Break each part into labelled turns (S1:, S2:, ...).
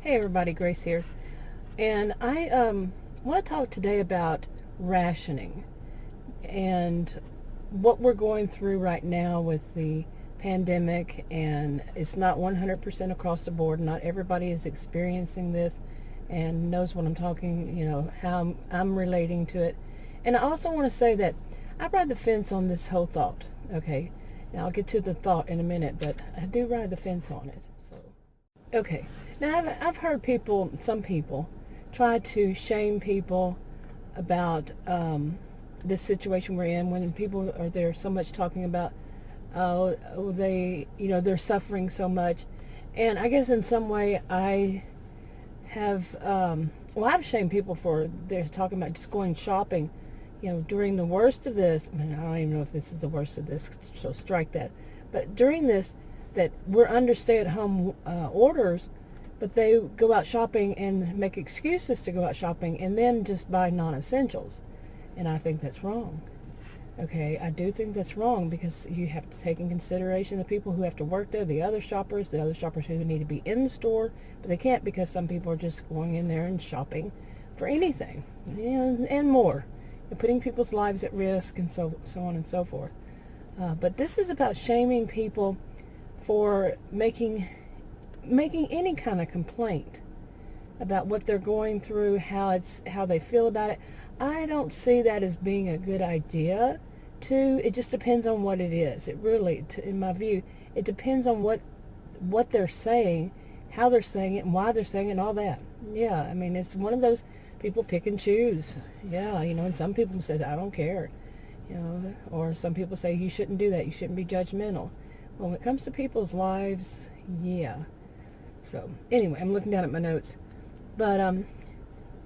S1: Hey everybody, Grace here. And I want to talk today about rationing and what we're going through right now with the pandemic. And it's not 100% across the board. Not everybody is experiencing this and knows what I'm talking, how I'm relating to it. And I also want to say that I ride the fence on this whole thought, okay? Now I'll get to the thought in a minute, but I do ride the fence on it. So okay. Now, I've heard some people, try to shame people about this situation we're in when people are there so much talking about, they're suffering so much. And I guess in some way I have, I've shamed people for they're talking about just going shopping, during the worst of this. I mean, I don't even know if this is the worst of this, so strike that. But during this, that we're under stay-at-home orders, but they go out shopping and make excuses to go out shopping and then just buy non-essentials. And I think that's wrong. Okay, I do think that's wrong because you have to take in consideration the people who have to work there, the other shoppers who need to be in the store, but they can't because some people are just going in there and shopping for anything, and more. You're putting people's lives at risk and so on and so forth. But this is about shaming people for making any kind of complaint about what they're going through, how they feel about it. I don't see that as being a good idea. It just depends on what it is. It really, in my view, it depends on what they're saying, how they're saying it, and why they're saying it, and all that. Yeah, I mean, it's one of those people pick and choose. Yeah, and some people say, I don't care, or some people say, you shouldn't do that, you shouldn't be judgmental. When it comes to people's lives, yeah. So anyway, I'm looking down at my notes. But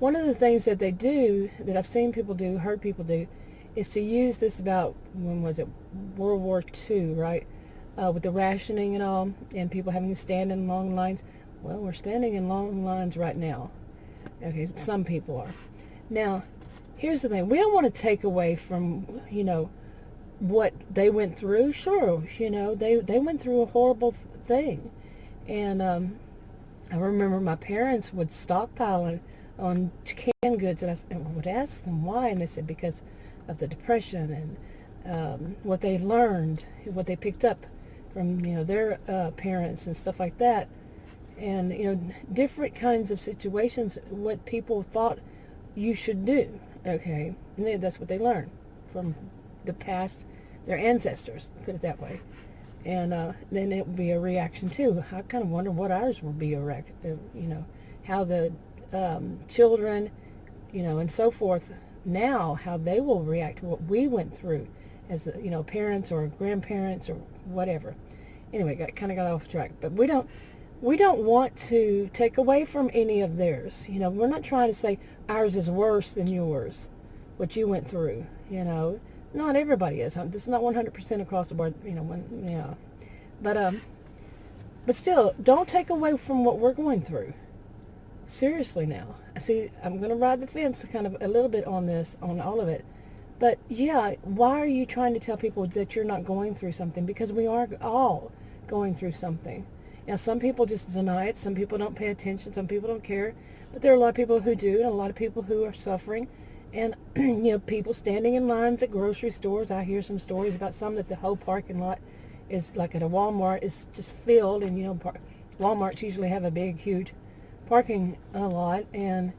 S1: one of the things that they do, that I've seen people do, heard people do, is to use this about, when was it, World War II, right? With the rationing and all, and people having to stand in long lines. Well, we're standing in long lines right now. Okay, some people are. Now, here's the thing. We don't want to take away from, what they went through. Sure, they went through a horrible thing. And I remember my parents would stockpile on canned goods, and I would ask them why, and they said because of the Depression and what they learned, what they picked up from their parents and stuff like that, and different kinds of situations, what people thought you should do. Okay, and that's what they learned from the past, their ancestors, put it that way. And then it would be a reaction too. I kind of wonder what ours will be how the children, and so forth now, how they will react to what we went through as, parents or grandparents or whatever. Anyway, got off track. But we don't want to take away from any of theirs. We're not trying to say ours is worse than yours, what you went through, Not everybody is. This is not 100% across the board, But still, don't take away from what we're going through. Seriously now. See, I'm going to ride the fence kind of a little bit on this, on all of it. But yeah, why are you trying to tell people that you're not going through something? Because we are all going through something. Now, some people just deny it. Some people don't pay attention. Some people don't care. But there are a lot of people who do, and a lot of people who are suffering. And, people standing in lines at grocery stores. I hear some stories about some that the whole parking lot is, like at a Walmart, is just filled. And, Walmarts usually have a big, huge parking lot, and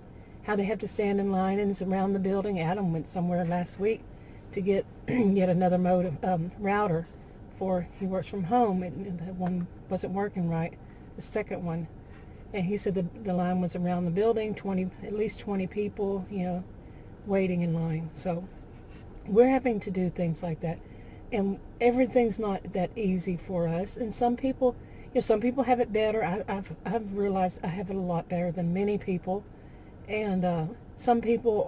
S1: how they have to stand in line, and it's around the building. Adam went somewhere last week to get yet another mode of router for, he works from home, and the one wasn't working right, the second one. And he said the line was around the building, at least 20 people, waiting in line. So we're having to do things like that, and everything's not that easy for us. And some people, some people have it better. I've realized I have it a lot better than many people, and some people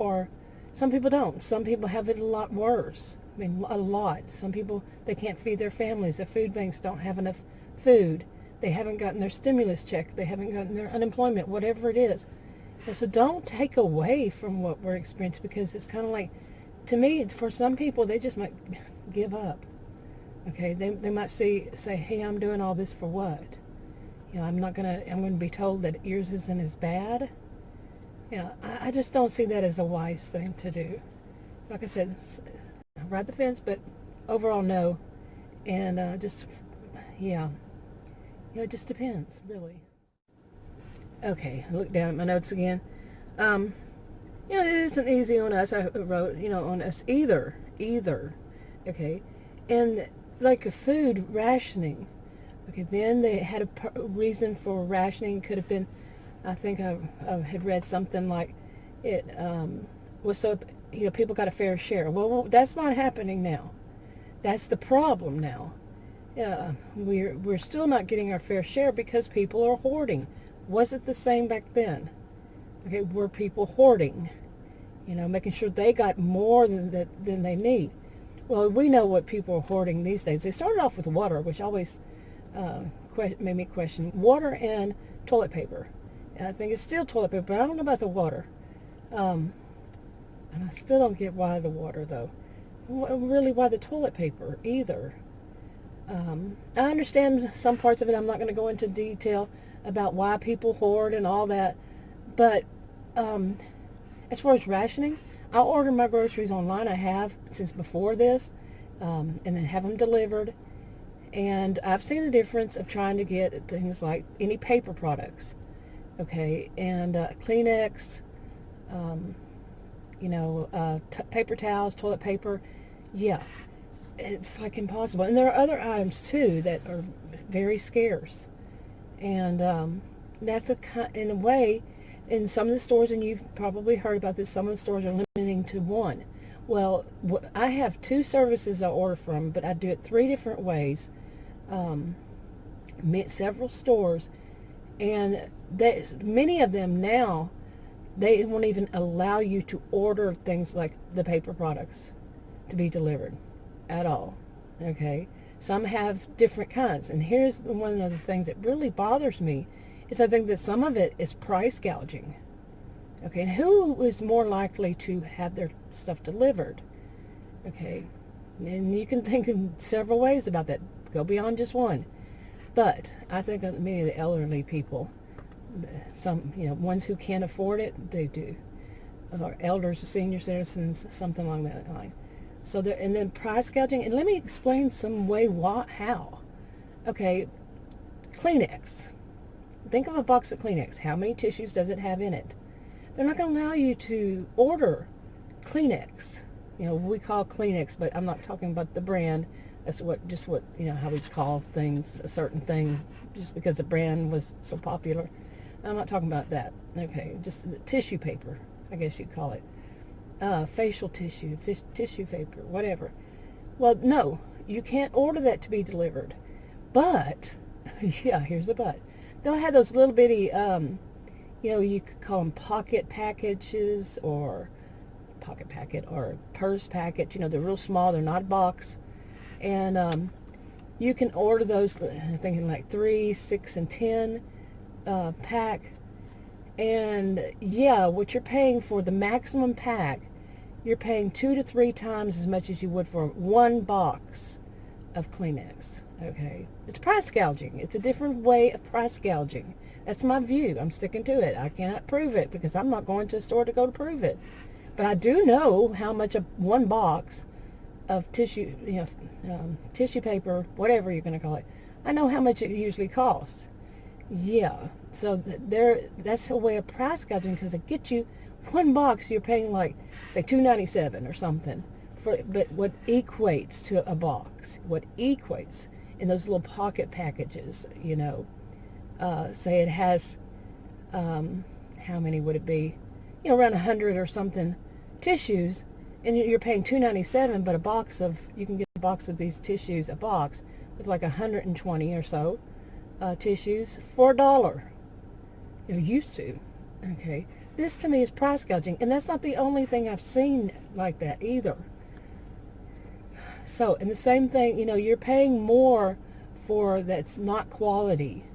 S1: don't. Some people have it a lot worse. I mean, a lot. Some people, they can't feed their families. The food banks don't have enough food. They haven't gotten their stimulus check. They haven't gotten their unemployment, whatever it is. And so don't take away from what we're experiencing, because it's kind of like, to me, for some people, they just might give up. Okay, they might say, hey, I'm doing all this for what? I'm gonna be told that yours isn't as bad. I just don't see that as a wise thing to do. Like I said, I ride the fence, but overall no. And yeah, it just depends, really. Okay, look down at my notes again. Um, it isn't easy on us. I wrote, on us either. Okay, and like a food rationing. Okay, then they had a reason for rationing. Could have been, I think I had read something like it was so people got a fair share. Well, that's not happening now. That's the problem now. We're still not getting our fair share because people are hoarding. Was it the same back then? Okay, were people hoarding? Making sure they got more than they need. Well, we know what people are hoarding these days. They started off with water, which always made me question water and toilet paper. And I think it's still toilet paper, but I don't know about the water. And I still don't get why the water, though. Really, why the toilet paper either. I understand some parts of it. I'm not going to go into detail about why people hoard and all that. But as far as rationing, I'll order my groceries online. I have since before this, and then have them delivered. And I've seen the difference of trying to get things like any paper products, okay, and Kleenex, paper towels, toilet paper. Yeah, it's like impossible. And there are other items too that are very scarce. And that's in a way, in some of the stores, and you've probably heard about this, some of the stores are limiting to one. Well, I have 2 services I order from, but I do it 3 different ways, several stores, and many of them now, they won't even allow you to order things like the paper products to be delivered at all. Okay, some have different kinds, and here's one of the things that really bothers me is I think that some of it is price gouging. Okay, and who is more likely to have their stuff delivered? Okay, and you can think in several ways about that. Go beyond just one. But I think that many of the elderly people, some ones who can't afford it, they do, or elders or senior citizens, something along that line. So there, and then price gouging. And let me explain some way how. Okay, Kleenex. Think of a box of Kleenex. How many tissues does it have in it? They're not going to allow you to order Kleenex. We call Kleenex, but I'm not talking about the brand. That's what how we call things a certain thing just because the brand was so popular. I'm not talking about that. Okay, just the tissue paper, I guess you'd call it. Facial tissue, tissue paper, whatever. Well, no, you can't order that to be delivered. But, yeah, here's the but. They'll have those little bitty, you could call them pocket packages or pocket packet or purse packet. They're real small. They're not a box. And you can order those, I'm thinking like 3, 6, and 10 pack. And yeah, what you're paying for the maximum pack, you're paying 2 to 3 times as much as you would for 1 box of Kleenex. Okay, it's price gouging. It's a different way of price gouging. That's my view. I'm sticking to it. I cannot prove it because I'm not going to a store to go to prove it. But I do know how much one box of tissue, tissue paper, whatever you're going to call it. I know how much it usually costs. Yeah, so that's a way of price gouging because it gets you 1 box. You're paying like say $2.97 or something but what equates to a box? What equates in those little pocket packages? Say it has how many would it be? Around 100 or something tissues, and you're paying $2.97, but you can get a box of these tissues, a box with like 120 or so tissues for $1. Used to. Okay, this to me is price gouging, and that's not the only thing I've seen like that either. So, and the same thing, you're paying more for that's not quality.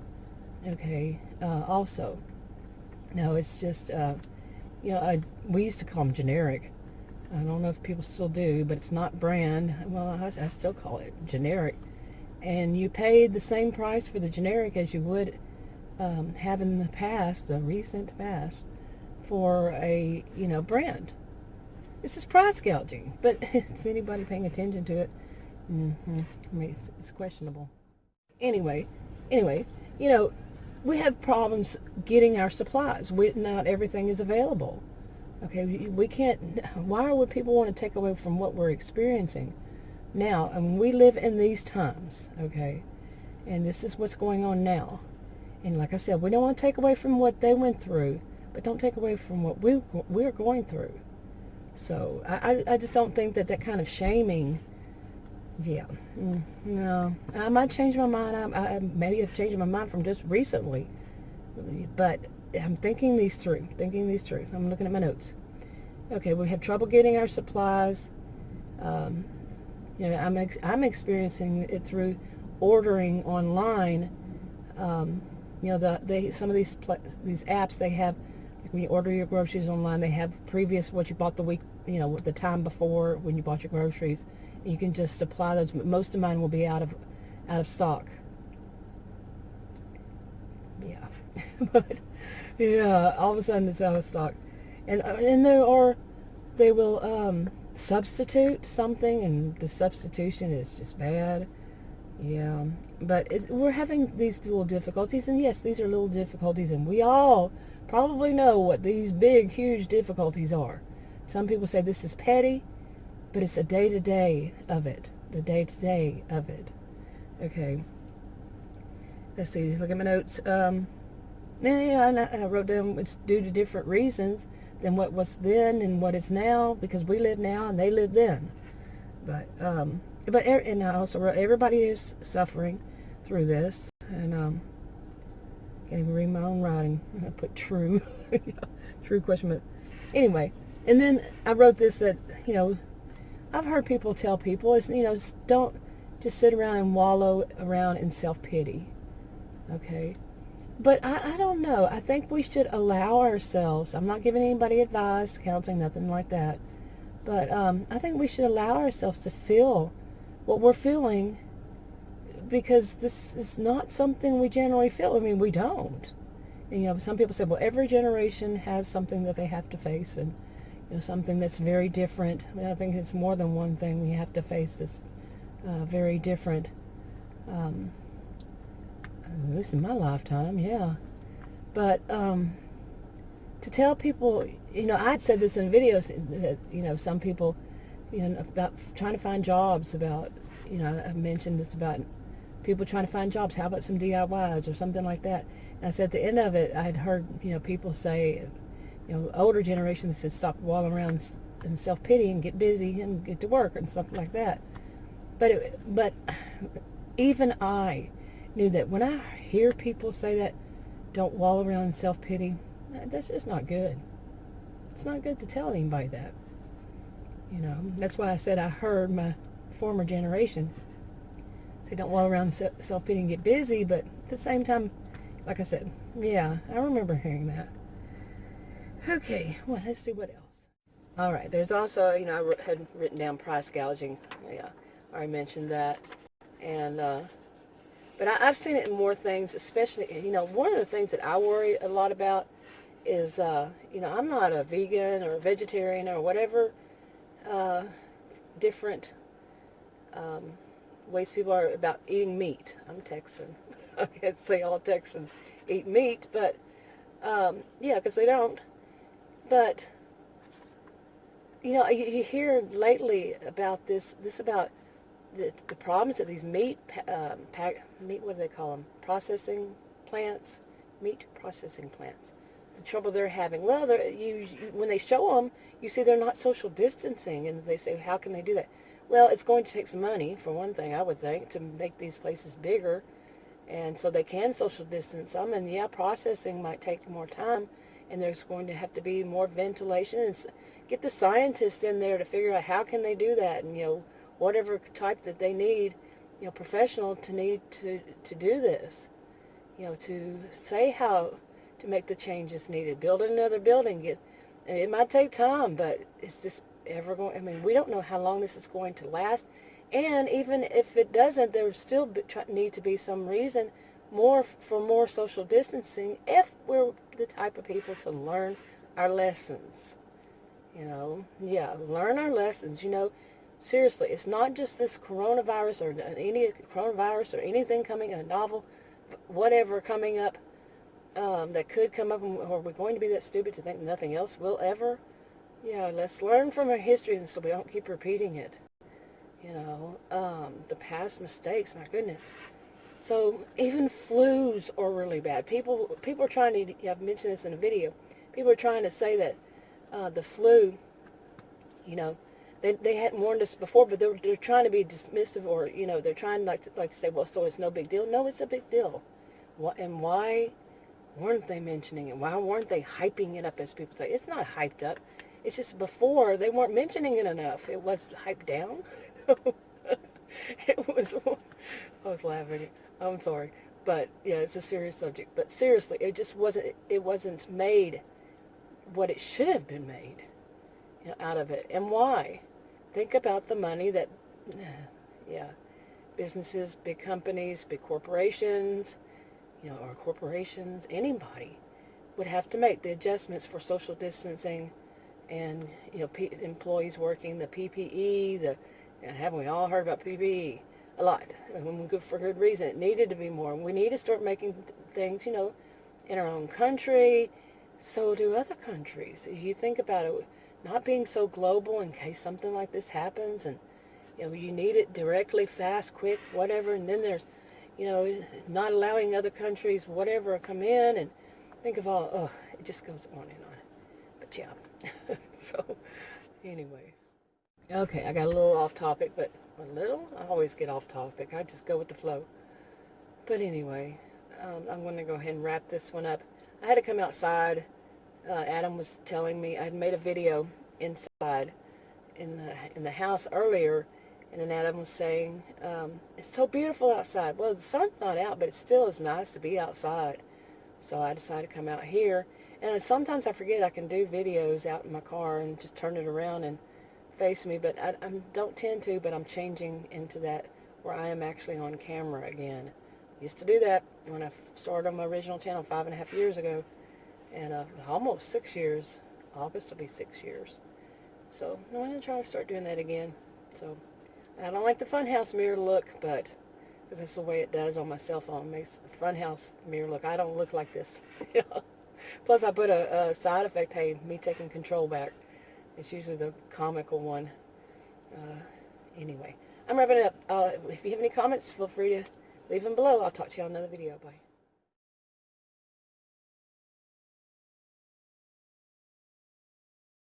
S1: Okay, also. No, it's just, we used to call them generic. I don't know if people still do, but it's not brand. Well, I still call it generic. And you pay the same price for the generic as you would have in the past, the recent past, for a, brand. This is price gouging, but is anybody paying attention to it? I mean, it's questionable. Anyway, anyway, you know, we have problems getting our supplies. Not everything is available. Okay, we can't. Why would people want to take away from what we're experiencing now? And we live in these times, okay, and this is what's going on now. And like I said, we don't want to take away from what they went through, but don't take away from what we're going through. So I just don't think that kind of shaming. Yeah, no, I might change my mind. I maybe have changed my mind from just recently, but I'm thinking these through. I'm looking at my notes. Okay, we have trouble getting our supplies. I'm experiencing it through ordering online. Some of these apps, they have, like when you order your groceries online, they have previous what you bought the week, the time before when you bought your groceries. And you can just apply those. Most of mine will be out of stock. Yeah, but yeah, all of a sudden it's out of stock, and they will substitute something, and the substitution is just bad. Yeah, but we're having these little difficulties, and yes, these are little difficulties, and we all probably know what these big, huge difficulties are. Some people say this is petty, but it's a day-to-day of it. The day-to-day of it. Okay. Let's see. Look at my notes. I wrote down it's due to different reasons than what was then and what is now, because we live now and they lived then. And I also wrote everybody is suffering through this, and can't even read my own writing. I put true, true question mark. Anyway, and then I wrote this that I've heard people tell people don't just sit around and wallow around in self-pity. Okay, but I don't know. I think we should allow ourselves. I'm not giving anybody advice, counseling, nothing like that. But I think we should allow ourselves to feel what we're feeling, because this is not something we generally feel. I mean, we don't. And, some people say, well, every generation has something that they have to face, and something that's very different. I think it's more than one thing we have to face that's very different. At least in my lifetime, yeah. But to tell people, I'd said this in videos that, some people, about trying to find jobs, about, I mentioned this about people trying to find jobs. How about some DIYs or something like that? And I said at the end of it, I'd heard, people say, older generations said stop walling around in self-pity and get busy and get to work and stuff like that. But even I knew that when I hear people say that, don't wallow around in self-pity, that's just not good. It's not good to tell anybody that. That's why I said I heard my former generation say don't wallow around in self-pity and get busy, but at the same time, like I said, yeah, I remember hearing that. Okay, well, let's see what else. All right, there's also, I had written down price gouging. Yeah, I already mentioned that. And, but I've seen it in more things, especially, one of the things that I worry a lot about is, I'm not a vegan or a vegetarian or whatever different ways people are about eating meat. I'm Texan. I can't say all Texans eat meat, but, yeah, because they don't. But, you hear lately about about the problems that these meat, what do they call them? Processing plants, meat processing plants. The trouble they're having. Well, when they show them, you see they're not social distancing, and they say, how can they do that? Well, it's going to take some money, for one thing, I would think, to make these places bigger, and so they can social distance them, and yeah, processing might take more time, and there's going to have to be more ventilation, and get the scientists in there to figure out how can they do that, and whatever type that they need, professional to do this, to say how to make the changes needed, build another building. It might take time, but is this ever going? I mean, we don't know how long this is going to last, and even if it doesn't, there will still need to be some reason more social distancing if we're the type of people to learn our lessons. Yeah, learn our lessons. Seriously, it's not just this coronavirus or anything coming, a novel, whatever coming up, that could come up, or we're going to be that stupid to think nothing else will ever. Yeah, let's learn from our history so we don't keep repeating it. The past mistakes, my goodness. So even flus are really bad. People are trying to, yeah, I've mentioned this in a video, people are trying to say that the flu, you know, they hadn't warned us before, but they're trying to be dismissive, or, they're trying to say, well, so it's no big deal. No, it's a big deal. And why weren't they mentioning it? Why weren't they hyping it up, as people say? It's not hyped up. It's just before they weren't mentioning it enough. It was hyped down. It was, I was laughing. I'm sorry. But yeah, it's a serious subject. But seriously, it wasn't made what it should have been made, out of it. And why? Think about the money that, yeah, businesses, big companies, big corporations, or corporations, anybody would have to make the adjustments for social distancing, and, employees working the PPE, haven't we all heard about PPE? A lot, and for good reason. It needed to be more. We need to start making things, in our own country. So do other countries. You think about it, not being so global in case something like this happens, and, you need it directly, fast, quick, whatever. And then there's, not allowing other countries, whatever, come in, and think of all, it just goes on and on. But yeah, so anyway. Okay, I got a little off topic, but I always get off topic. I just go with the flow. But anyway, I'm going to go ahead and wrap this one up. I had to come outside. Adam was telling me I'd made a video inside in the house earlier, and then Adam was saying, it's so beautiful outside. Well, the sun's not out, but it still is nice to be outside. So I decided to come out here. And sometimes I forget I can do videos out in my car and just turn it around and face me, but I don't tend to, but I'm changing into that where I am actually on camera again. Used to do that when I started on my original channel 5.5 years ago, and almost 6 years. August will be 6 years. So I'm going to try to start doing that again. So I don't like the funhouse mirror look, but because that's the way it does on my cell phone. It makes a funhouse mirror look. I don't look like this. Plus I put a side effect, hey, me taking control back. It's usually the comical one. Anyway, I'm wrapping it up. If you have any comments, feel free to leave them below. I'll talk to you on another video. Bye.